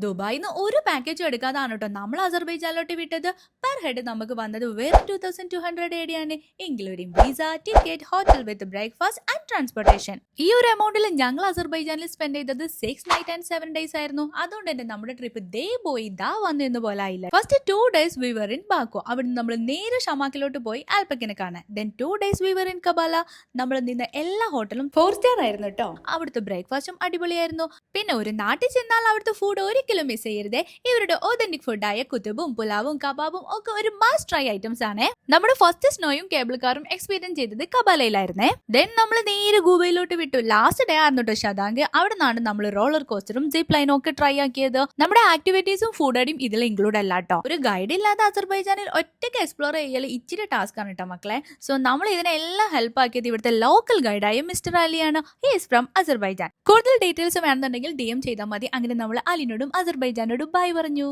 ദുബായിന്ന് ഒരു പാക്കേജും എടുക്കാതാണ് കേട്ടോ നമ്മൾ അസർബൈജാനിലോട്ട് വിട്ടത്. പെർ ഹെഡ് നമുക്ക് വന്നത് വെറും 2200 ഏടിയാണ്, including visa, ticket, hotel with breakfast and transportation. ഈ ഒരു എമൗണ്ടിൽ ഞങ്ങൾ അസർബൈജാനിൽ സ്പെൻഡ് ചെയ്തത് 6 നൈറ്റ് ആൻഡ് 7 ഡേയ്സ് ആയിരുന്നു. അതുകൊണ്ട് തന്നെ നമ്മുടെ ട്രിപ്പ് ദേ പോയി ദാ വന്നു എന്ന് പോലെ ആയില്ല. First 2 days we were in Baku, അവിടെ നമ്മൾ നേരെ ഷമാക്കിലോട്ട് പോയി ആൽപ്പക്കിനെ കാണാൻ. Then 2 days we were in Gabala. നമ്മൾ നിന്ന എല്ലാ ഹോട്ടലും 4 സ്റ്റാർ ആയിരുന്നു കേട്ടോ. അവിടുത്തെ ബ്രേക്ക്ഫാസ്റ്റും അടിപൊളിയായിരുന്നു. പിന്നെ ഒരു നാട്ടിൽ ചെന്നാൽ അവിടുത്തെ ഫുഡ് ഒരിക്കലും മിസ് ചെയ്യരുതേ. ഇവരുടെ ഒതന്റിക് ഫുഡായ കുത്തുബും പുലാവും കബാബും ഒക്കെ ഒരു മസ്റ്റ് ട്രൈ ഐറ്റംസ് ആണ്. നമ്മുടെ ഫസ്റ്റ് സ്നോയും കേബിൾ കാറും എക്സ്പീരിയൻസ് ചെയ്തത് കബാലയിലായിരുന്നേ. ദെൻ നമ്മൾ നേരെ ഗൂബയിലോട്ട് വിട്ടു. ലാസ്റ്റ് ഡേ ആയിരുന്നു കേട്ടോ ഷദാങ്ക്. അവിടെ നിന്നാണ് നമ്മൾ റോളർ കോസ്റ്ററും സിപ്പ് ലൈനും ഒക്കെ ട്രൈ ആക്കിയത്. നമ്മുടെ ആക്ടിവിറ്റീസും ഫുഡ് അടിയും ഇതിൽ ഇൻക്ലൂഡ് അല്ല കേട്ടോ. ഒരു ഗൈഡ് ഇല്ലാതെ അസർബൈജാനിൽ ഒറ്റയ്ക്ക് എക്സ്പ്ലോർ ചെയ്യൽ ഇച്ചിരി ടാസ്ക് ആണ് കേട്ടോ മക്കളെ. സോ നമ്മൾ ഇതിനെല്ലാം ഹെൽപ്പ് ആക്കിയത് ഇവിടുത്തെ ലോക്കൽ ഗൈഡായ മിസ്റ്റർ അലിയാണ്. He is from Azerbaijan. കൂടുതൽ ഡീറ്റെയിൽസ് വേണമെന്നുണ്ടെങ്കിൽ DM ചെയ്താൽ മതി. അങ്ങനെ നമ്മൾ അലിനോടും അസർബൈജാനോടും ബൈ പറഞ്ഞു.